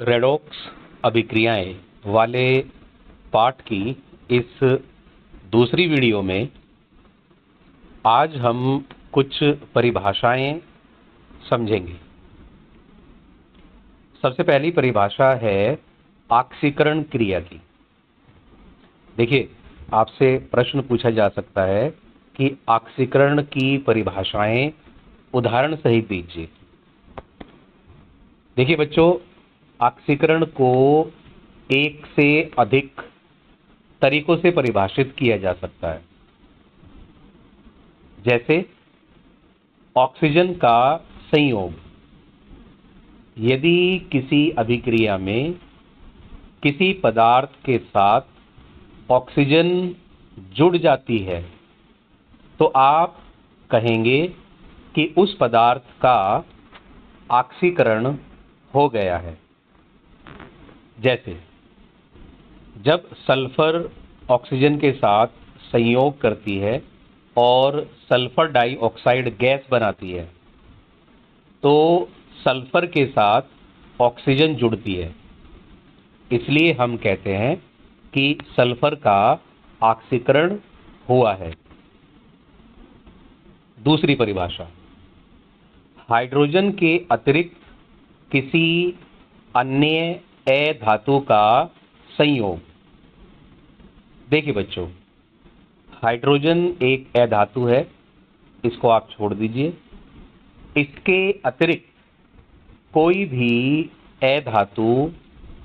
Redox अभिक्रियाएं वाले पाठ की इस दूसरी वीडियो में आज हम कुछ परिभाषाएं समझेंगे। सबसे पहली परिभाषा है ऑक्सीकरण क्रिया की। देखिए, आपसे प्रश्न पूछा जा सकता है कि ऑक्सीकरण की परिभाषाएं उदाहरण सहित दीजिए। देखिए बच्चों, ऑक्सीकरण को एक से अधिक तरीकों से परिभाषित किया जा सकता है। जैसे ऑक्सीजन का संयोग। यदि किसी अभिक्रिया में किसी पदार्थ के साथ ऑक्सीजन जुड़ जाती है तो आप कहेंगे कि उस पदार्थ का ऑक्सीकरण हो गया है। जैसे जब सल्फर ऑक्सीजन के साथ संयोग करती है और सल्फर डाइऑक्साइड गैस बनाती है तो सल्फर के साथ ऑक्सीजन जुड़ती है, इसलिए हम कहते हैं कि सल्फर का ऑक्सीकरण हुआ है। दूसरी परिभाषा, हाइड्रोजन के अतिरिक्त किसी अन्य अधातु का संयोग। देखिए बच्चों, हाइड्रोजन एक अधातु है, इसको आप छोड़ दीजिए। इसके अतिरिक्त कोई भी अधातु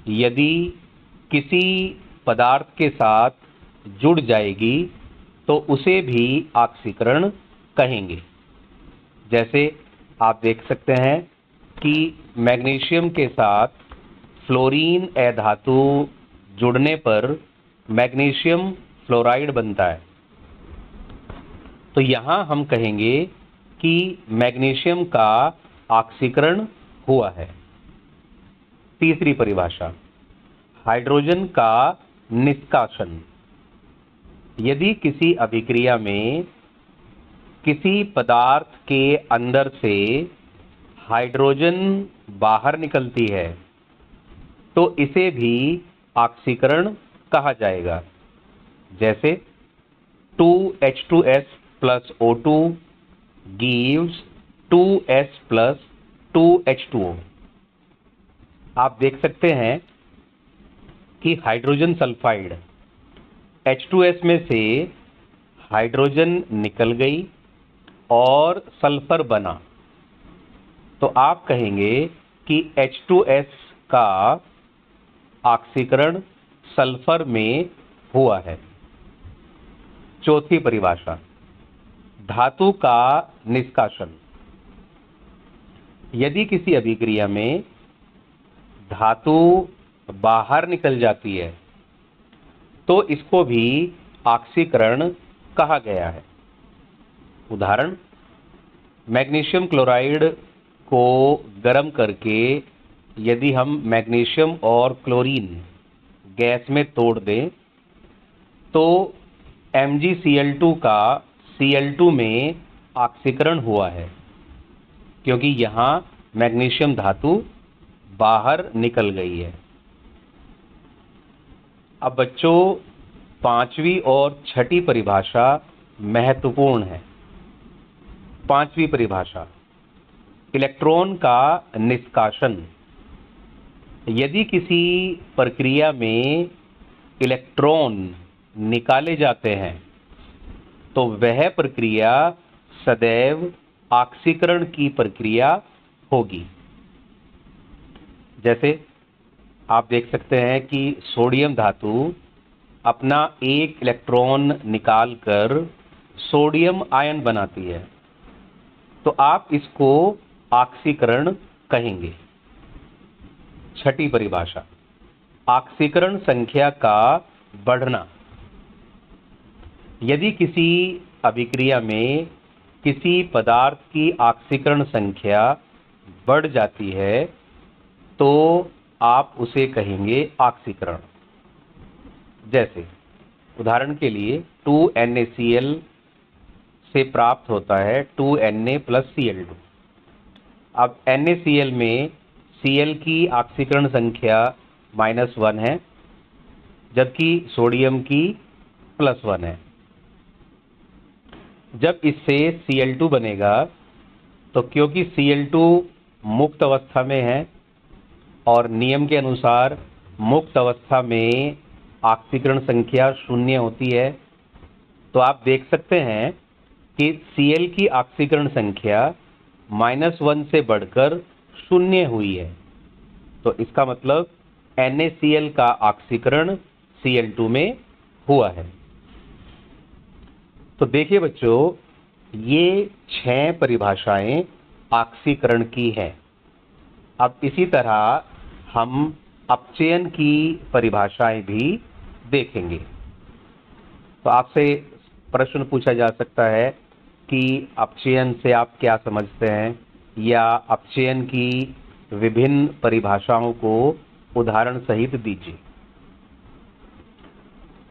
यदि किसी पदार्थ के साथ जुड़ जाएगी तो उसे भी ऑक्सीकरण कहेंगे। जैसे आप देख सकते हैं कि मैग्नीशियम के साथ फ्लोरीन अधातु जुड़ने पर मैग्नीशियम फ्लोराइड बनता है, तो यहाँ हम कहेंगे कि मैग्नीशियम का ऑक्सीकरण हुआ है। तीसरी परिभाषा, हाइड्रोजन का निष्कासन। यदि किसी अभिक्रिया में किसी पदार्थ के अंदर से हाइड्रोजन बाहर निकलती है तो इसे भी ऑक्सीकरण कहा जाएगा। जैसे 2H2S plus O2 gives 2S plus 2H2O। आप देख सकते हैं कि हाइड्रोजन सल्फाइड H2S में से हाइड्रोजन निकल गई और सल्फर बना, तो आप कहेंगे कि H2S का ऑक्सीकरण सल्फर में हुआ है। चौथी परिभाषा, धातु का निष्कासन। यदि किसी अभिक्रिया में धातु बाहर निकल जाती है तो इसको भी ऑक्सीकरण कहा गया है। उदाहरण, मैग्नीशियम क्लोराइड को गर्म करके यदि हम मैग्नीशियम और क्लोरीन गैस में तोड़ दें तो MgCl2 का Cl2 में ऑक्सीकरण हुआ है, क्योंकि यहाँ मैग्नीशियम धातु बाहर निकल गई है। अब बच्चों, पांचवी और छठी परिभाषा महत्वपूर्ण है। पांचवी परिभाषा, इलेक्ट्रॉन का निष्कासन। यदि किसी प्रक्रिया में इलेक्ट्रॉन निकाले जाते हैं तो वह प्रक्रिया सदैव ऑक्सीकरण की प्रक्रिया होगी। जैसे आप देख सकते हैं कि सोडियम धातु अपना एक इलेक्ट्रॉन निकालकर सोडियम आयन बनाती है, तो आप इसको ऑक्सीकरण कहेंगे। छठी परिभाषा, ऑक्सीकरण संख्या का बढ़ना। यदि किसी अभिक्रिया में किसी पदार्थ की ऑक्सीकरण संख्या बढ़ जाती है तो आप उसे कहेंगे ऑक्सीकरण। जैसे उदाहरण के लिए 2NaCl से प्राप्त होता है 2Na plus Cl2। अब NaCl में Cl की ऑक्सीकरण संख्या -1 है, जबकि सोडियम की +1 है। जब इससे Cl2 बनेगा तो क्योंकि Cl2 मुक्त अवस्था में है और नियम के अनुसार मुक्त अवस्था में ऑक्सीकरण संख्या 0 होती है, तो आप देख सकते हैं कि Cl की ऑक्सीकरण संख्या -1 से बढ़कर 0 हुई है। तो इसका मतलब NaCl का ऑक्सीकरण Cl2 में हुआ है। तो देखिए बच्चों, ये 6 परिभाषाएं ऑक्सीकरण की हैं। अब इसी तरह हम अपचयन की परिभाषाएं भी देखेंगे। तो आपसे प्रश्न पूछा जा सकता है कि अपचयन से आप क्या समझते हैं, या अपचयन की विभिन्न परिभाषाओं को उदाहरण सहित दीजिए।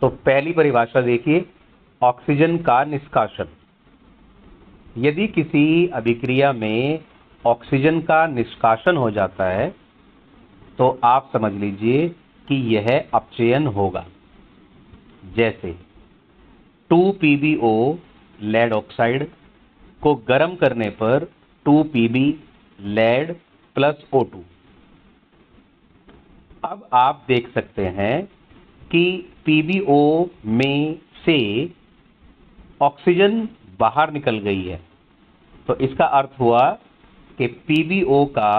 तो पहली परिभाषा देखिए, ऑक्सीजन का निष्कासन। यदि किसी अभिक्रिया में ऑक्सीजन का निष्कासन हो जाता है तो आप समझ लीजिए कि यह अपचयन होगा। जैसे 2PbO लेड ऑक्साइड को गर्म करने पर 2Pb लेड प्लस O2। अब आप देख सकते हैं कि PbO में से ऑक्सीजन बाहर निकल गई है। तो इसका अर्थ हुआ कि PbO का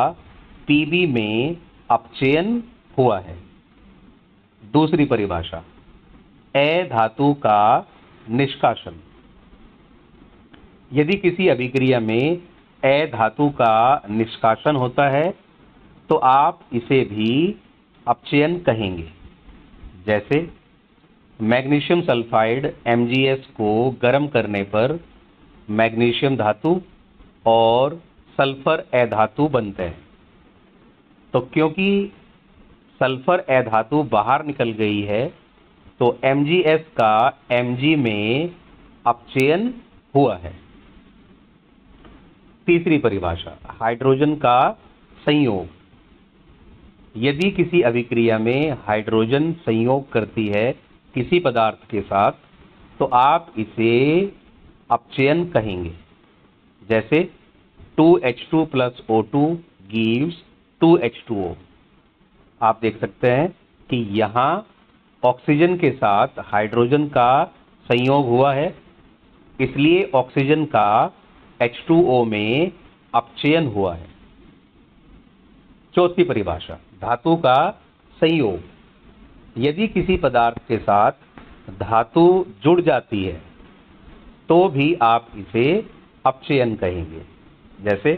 Pb में अपचयन हुआ है। दूसरी परिभाषा, अधातु का निष्कासन। यदि किसी अभिक्रिया में अधातु का निष्कासन होता है तो आप इसे भी अपचयन कहेंगे। जैसे मैग्नीशियम सल्फाइड MgS को गर्म करने पर मैग्नीशियम धातु और सल्फर अधातु बनते हैं। तो क्योंकि सल्फर अधातु बाहर निकल गई है तो MgS का Mg में अपचयन हुआ है। तीसरी परिभाषा, हाइड्रोजन का संयोग। यदि किसी अभिक्रिया में हाइड्रोजन संयोग करती है किसी पदार्थ के साथ तो आप इसे अपचयन कहेंगे। जैसे 2H2 plus O2 gives 2H2O। आप देख सकते हैं कि यहाँ ऑक्सीजन के साथ हाइड्रोजन का संयोग हुआ है, इसलिए ऑक्सीजन का H2O में अपचयन हुआ है। चौथी परिभाषा, धातु का संयोग। यदि किसी पदार्थ के साथ धातु जुड़ जाती है तो भी आप इसे अपचयन कहेंगे। जैसे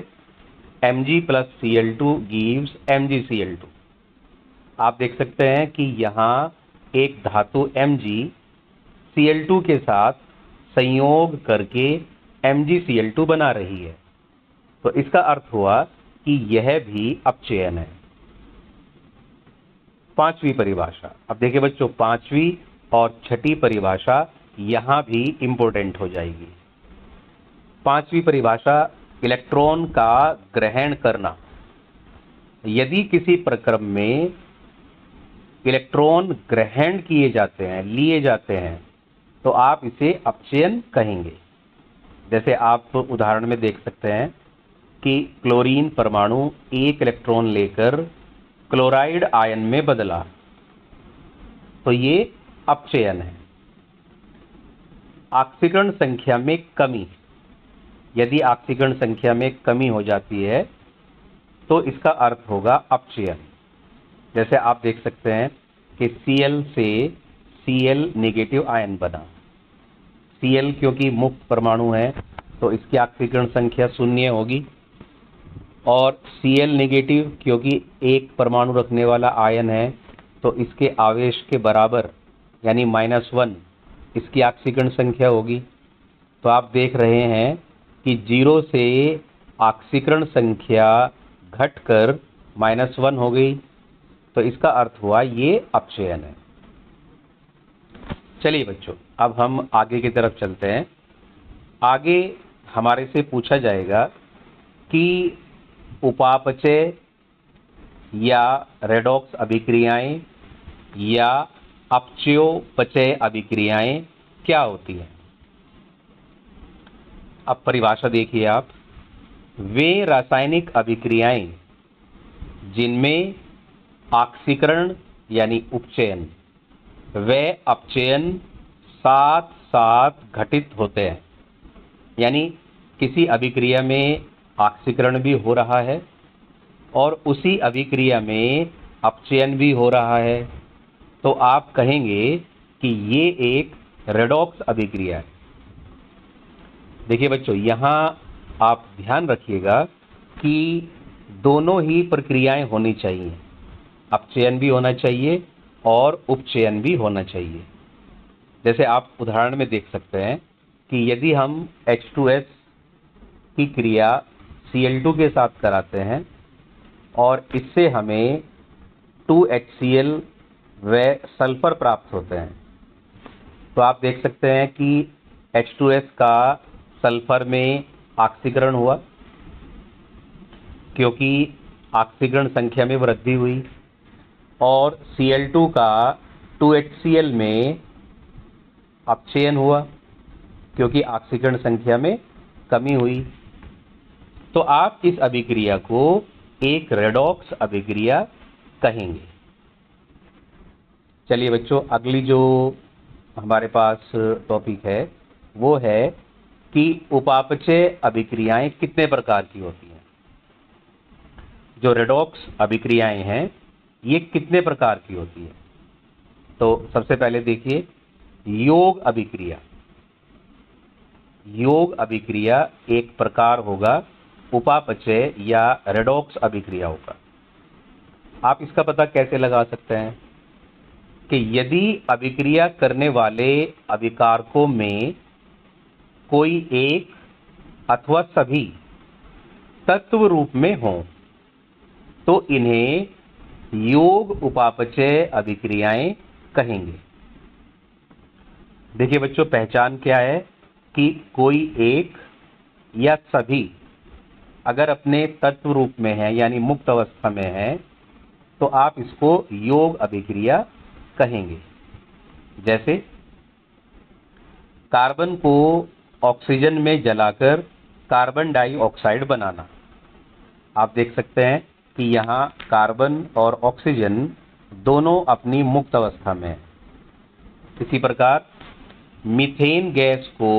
Mg plus Cl2 gives MgCl2। आप देख सकते हैं कि यहाँ एक धातु Mg Cl2 के साथ संयोग करके MgCl2 बना रही है। तो इसका अर्थ हुआ कि यह भी अपचयन है। पांचवी परिभाषा। अब देखिए बच्चों, पांचवी और छठी परिभाषा यहां भी इंपॉर्टेंट हो जाएगी। पांचवी परिभाषा, इलेक्ट्रॉन का ग्रहण करना। यदि किसी प्रक्रम में इलेक्ट्रॉन ग्रहण किए जाते हैं, लिए जाते हैं, तो आप इसे अपचयन कहेंगे। जैसे आप उदाहरण में देख सकते हैं कि क्लोरीन परमाणु एक इलेक्ट्रॉन लेकर क्लोराइड आयन में बदला, तो ये अपचयन है। ऑक्सीकरण संख्या में कमी। यदि ऑक्सीकरण संख्या में कमी हो जाती है तो इसका अर्थ होगा अपचयन। जैसे आप देख सकते हैं कि Cl से Cl नेगेटिव आयन बना। Cl क्योंकि मुक्त परमाणु है तो इसकी ऑक्सीकरण संख्या 0 होगी, और Cl नेगेटिव क्योंकि एक परमाणु रखने वाला आयन है तो इसके आवेश के बराबर यानी -1 इसकी ऑक्सीकरण संख्या होगी। तो आप देख रहे हैं कि 0 से ऑक्सीकरण संख्या घटकर -1 हो गई, तो इसका अर्थ हुआ ये अपचयन है। चलिए बच्चों, अब हम आगे की तरफ चलते हैं। आगे हमारे से पूछा जाएगा कि उपापचय या रेडॉक्स अभिक्रियाएं या अपचयोपचय अभिक्रियाएं क्या होती हैं? अब परिभाषा देखिए आप। वे रासायनिक अभिक्रियाएं जिनमें ऑक्सीकरण यानी उपचयन व अपचयन साथ साथ घटित होते हैं, यानी किसी अभिक्रिया में ऑक्सीकरण भी हो रहा है और उसी अभिक्रिया में अपचयन भी हो रहा है, तो आप कहेंगे कि ये एक रेडॉक्स अभिक्रिया है। देखिए बच्चों, यहाँ आप ध्यान रखिएगा कि दोनों ही प्रक्रियाएं होनी चाहिए, अपचयन भी होना चाहिए और उपचयन भी होना चाहिए। जैसे आप उदाहरण में देख सकते हैं कि यदि हम H2S की क्रिया Cl2 के साथ कराते हैं और इससे हमें 2HCl व सल्फर प्राप्त होते हैं, तो आप देख सकते हैं कि H2S का सल्फर में ऑक्सीकरण हुआ क्योंकि ऑक्सीकरण संख्या में वृद्धि हुई, और Cl2 का 2HCl में अपचयन हुआ क्योंकि ऑक्सीकरण संख्या में कमी हुई। तो आप इस अभिक्रिया को एक रेडॉक्स अभिक्रिया कहेंगे। चलिए बच्चों, अगली जो हमारे पास टॉपिक है वो है कि उपापचय अभिक्रियाएं कितने प्रकार की होती हैं। जो रेडॉक्स अभिक्रियाएं हैं ये कितने प्रकार की होती है? तो सबसे पहले देखिए, योग अभिक्रिया। योग अभिक्रिया एक प्रकार होगा उपापचय या रेडॉक्स अभिक्रियाओं का। आप इसका पता कैसे लगा सकते हैं कि यदि अभिक्रिया करने वाले अभिकारकों में कोई एक अथवा सभी तत्व रूप में हो तो इन्हें योग उपापचय अभिक्रियाएं कहेंगे। देखिए बच्चों, पहचान क्या है कि कोई एक या सभी अगर अपने तत्व रूप में है यानी मुक्त अवस्था में है तो आप इसको योग अभिक्रिया कहेंगे। जैसे कार्बन को ऑक्सीजन में जलाकर कार्बन डाइऑक्साइड बनाना। आप देख सकते हैं कि यहाँ कार्बन और ऑक्सीजन दोनों अपनी मुक्त अवस्था में है। इसी प्रकार मीथेन गैस को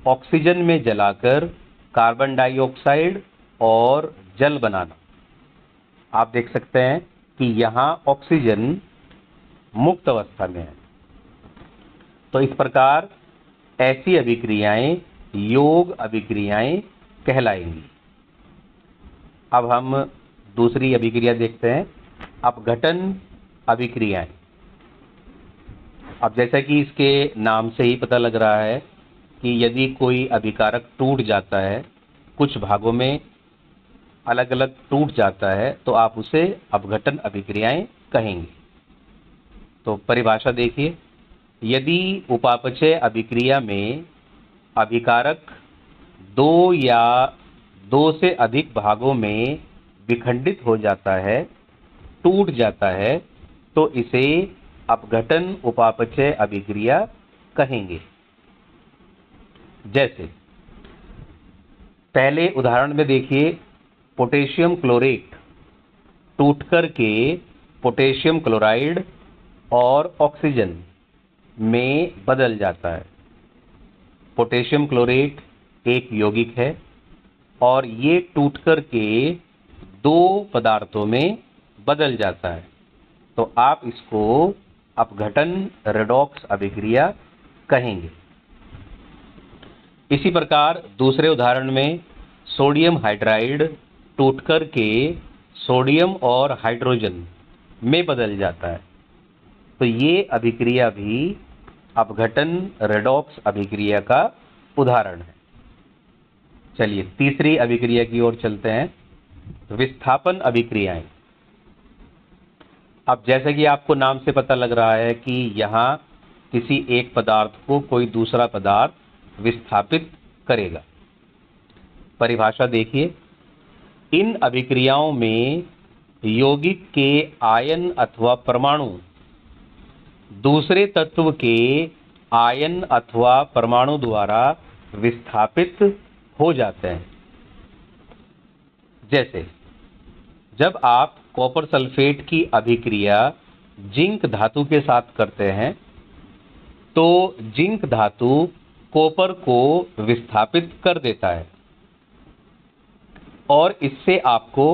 ऑक्सीजन में जलाकर कार्बन डाइऑक्साइड और जल बनाना। आप देख सकते हैं कि यहाँ ऑक्सीजन मुक्त अवस्था में है। तो इस प्रकार ऐसी अभिक्रियाएं योग अभिक्रियाएं कहलाएंगी। अब हम दूसरी अभिक्रिया देखते हैं, अपघटन अभिक्रियाएं। अब जैसा कि इसके नाम से ही पता लग रहा है कि यदि कोई अभिकारक टूट जाता है, कुछ भागों में अलग अलग टूट जाता है, तो आप उसे अपघटन अभिक्रियाएं कहेंगे। तो परिभाषा देखिए, यदि उपापचय अभिक्रिया में अभिकारक दो या दो से अधिक भागों में विखंडित हो जाता है, टूट जाता है, तो इसे अपघटन उपापचय अभिक्रिया कहेंगे। जैसे पहले उदाहरण में देखिए, पोटेशियम क्लोरेट टूटकर के पोटेशियम क्लोराइड और ऑक्सीजन में बदल जाता है। पोटेशियम क्लोरेट एक यौगिक है और ये टूटकर के दो पदार्थों में बदल जाता है, तो आप इसको अपघटन रेडॉक्स अभिक्रिया कहेंगे। इसी प्रकार दूसरे उदाहरण में सोडियम हाइड्राइड टूटकर के सोडियम और हाइड्रोजन में बदल जाता है, तो ये अभिक्रिया भी अपघटन रेडॉक्स अभिक्रिया का उदाहरण है। चलिए तीसरी अभिक्रिया की ओर चलते हैं, विस्थापन अभिक्रियाएं। अब जैसे कि आपको नाम से पता लग रहा है कि यहाँ किसी एक पदार्थ को कोई दूसरा पदार्थ विस्थापित करेगा। परिभाषा देखिए, इन अभिक्रियाओं में यौगिक के आयन अथवा परमाणु दूसरे तत्व के आयन अथवा परमाणु द्वारा विस्थापित हो जाते हैं। जैसे जब आप कॉपर सल्फेट की अभिक्रिया जिंक धातु के साथ करते हैं तो जिंक धातु कॉपर को विस्थापित कर देता है और इससे आपको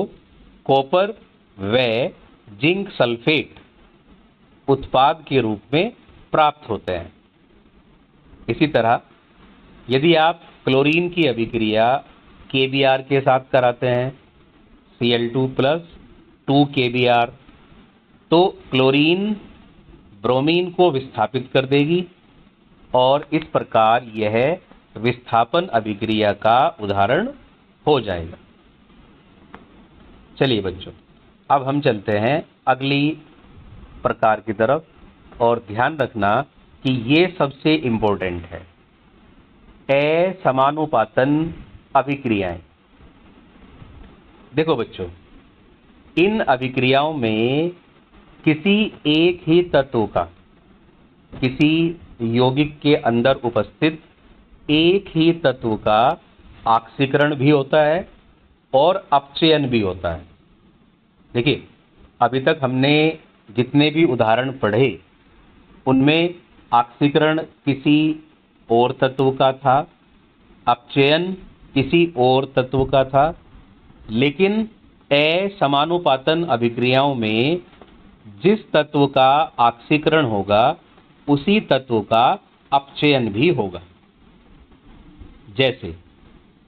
कॉपर व जिंक सल्फेट उत्पाद के रूप में प्राप्त होते हैं। इसी तरह यदि आप क्लोरीन की अभिक्रिया KBr के साथ कराते हैं Cl2 प्लस 2 KBr, तो क्लोरीन ब्रोमीन को विस्थापित कर देगी और इस प्रकार यह विस्थापन अभिक्रिया का उदाहरण हो जाएगा। चलिए बच्चों, अब हम चलते हैं अगली प्रकार की तरफ और ध्यान रखना कि ये सबसे इम्पोर्टेंट है, असमानुपातन अभिक्रियाएं। देखो बच्चों, इन अभिक्रियाओं में किसी एक ही तत्व का, किसी यौगिक के अंदर उपस्थित एक ही तत्व का ऑक्सीकरण भी होता है और अपचयन भी होता है। देखिए, अभी तक हमने जितने भी उदाहरण पढ़े उनमें ऑक्सीकरण किसी और तत्व का था, अपचयन किसी और तत्व का था, लेकिन असमानुपातन अभिक्रियाओं में जिस तत्व का ऑक्सीकरण होगा उसी तत्व का अपचयन भी होगा। जैसे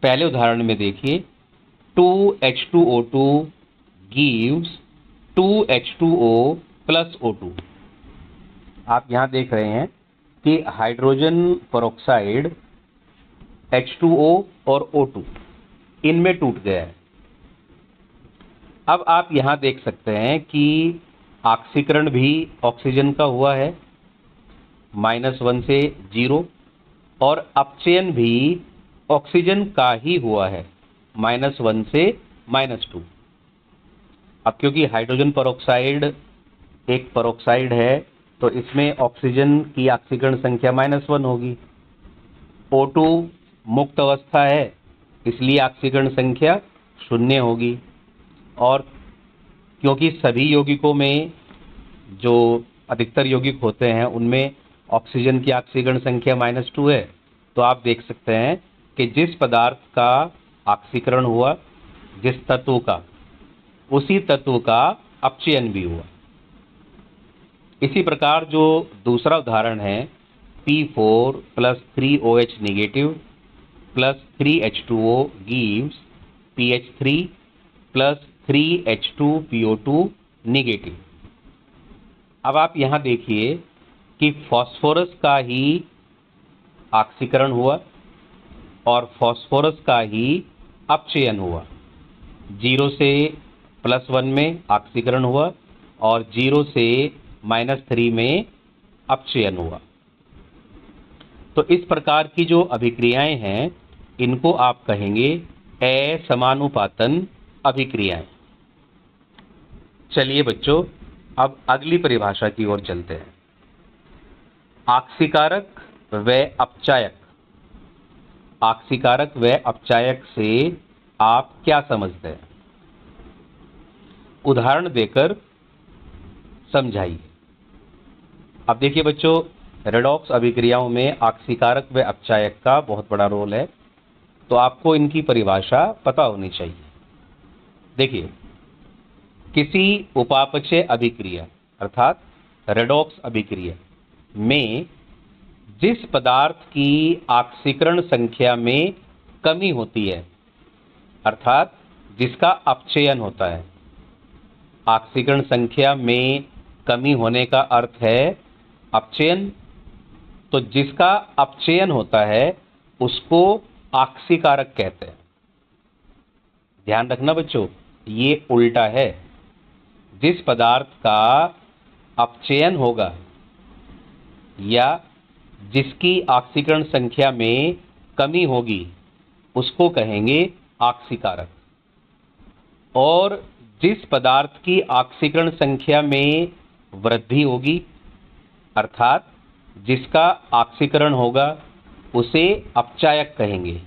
पहले उदाहरण में देखिए, 2H2O2 gives 2H2O plus O2। आप यहाँ देख रहे हैं कि हाइड्रोजन पेरोक्साइड H2O और O2 इनमें टूट गया है। अब आप यहाँ देख सकते हैं कि ऑक्सीकरण भी ऑक्सीजन का हुआ है -1 से 0 और अपचयन भी ऑक्सीजन का ही हुआ है -1 से -2। अब क्योंकि हाइड्रोजन पेरोक्साइड एक पेरोक्साइड है तो इसमें ऑक्सीजन की ऑक्सीकरण संख्या -1 होगी। O2 मुक्त अवस्था है इसलिए ऑक्सीकरण संख्या 0 होगी। और क्योंकि सभी यौगिकों में जो अधिकतर यौगिक होते हैं उनमें ऑक्सीजन की ऑक्सीकरण संख्या -2 है, तो आप देख सकते हैं कि जिस पदार्थ का ऑक्सीकरण हुआ, जिस तत्व का, उसी तत्व का अपचयन भी हुआ। इसी प्रकार जो दूसरा उदाहरण है, P4 plus 3OH negative plus 3H2O gives PH3 plus 3H2PO2 negative। अब आप यहाँ देखिए कि फास्फोरस का ही ऑक्सीकरण हुआ और फास्फोरस का ही अपचयन हुआ। 0 से +1 में ऑक्सीकरण हुआ और 0 से -3 में अपचयन हुआ। तो इस प्रकार की जो अभिक्रियाएं हैं इनको आप कहेंगे असमानुपातन अभिक्रियाएं। चलिए बच्चों, अब अगली परिभाषा की ओर चलते हैं। ऑक्सीकारक व अपचायक। ऑक्सीकारक व अपचायक से आप क्या समझते हैं? उदाहरण देकर समझाइए। अब देखिए बच्चों, रेडॉक्स अभिक्रियाओं में ऑक्सीकारक व अपचायक का बहुत बड़ा रोल है, तो आपको इनकी परिभाषा पता होनी चाहिए। देखिए, किसी उपापचय अभिक्रिया अर्थात रेडॉक्स अभिक्रिया में जिस पदार्थ की ऑक्सीकरण संख्या में कमी होती है अर्थात जिसका अपचयन होता है, ऑक्सीकरण संख्या में कमी होने का अर्थ है अपचयन, तो जिसका अपचयन होता है उसको ऑक्सीकारक कहते हैं। ध्यान रखना बच्चों, ये उल्टा है। जिस पदार्थ का अपचयन होगा या जिसकी ऑक्सीकरण संख्या में कमी होगी उसको कहेंगे ऑक्सीकारक, और जिस पदार्थ की ऑक्सीकरण संख्या में वृद्धि होगी, अर्थात जिसका ऑक्सीकरण होगा, उसे अपचायक कहेंगे।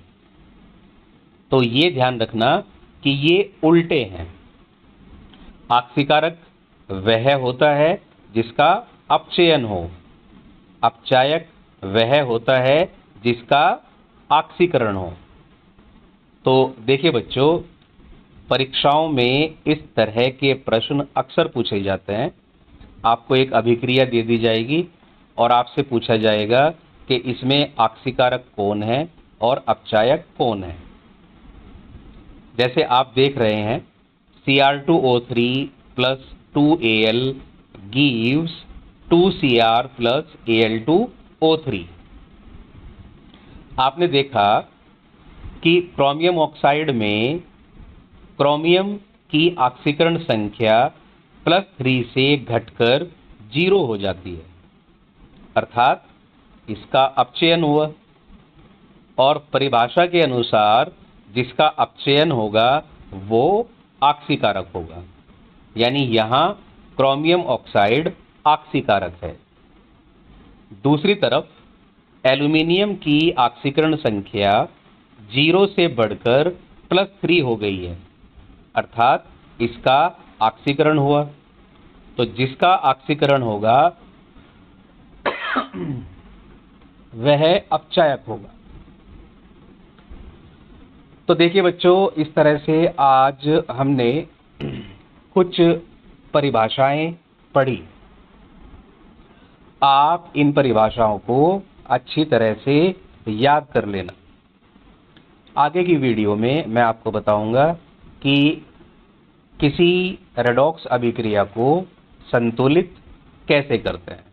तो ये ध्यान रखना कि ये उल्टे हैं। ऑक्सीकारक वह होता है जिसका अपचयन हो, अपचायक वह होता है जिसका ऑक्सीकरण हो। तो देखिए बच्चों, परीक्षाओं में इस तरह के प्रश्न अक्सर पूछे जाते हैं। आपको एक अभिक्रिया दे दी जाएगी और आपसे पूछा जाएगा कि इसमें ऑक्सीकारक कौन है और अपचायक कौन है। जैसे आप देख रहे हैं, Cr2O3 plus 2Al gives 2Cr plus Al2O3। आपने देखा कि क्रोमियम ऑक्साइड में क्रोमियम की ऑक्सीकरण संख्या +3 से घटकर 0 हो जाती है, अर्थात इसका अपचयन हुआ। और परिभाषा के अनुसार जिसका अपचयन होगा वो ऑक्सीकारक होगा, यानी यहाँ क्रोमियम ऑक्साइड ऑक्सीकारक है। दूसरी तरफ एल्यूमीनियम की ऑक्सीकरण संख्या 0 से बढ़कर +3 हो गई है, अर्थात इसका ऑक्सीकरण हुआ। तो जिसका ऑक्सीकरण होगा वह अपचायक होगा। तो देखिए बच्चों, इस तरह से आज हमने कुछ परिभाषाएं पढ़ी। आप इन परिभाषाओं को अच्छी तरह से याद कर लेना। आगे की वीडियो में मैं आपको बताऊंगा कि किसी रेडॉक्स अभिक्रिया को संतुलित कैसे करते हैं।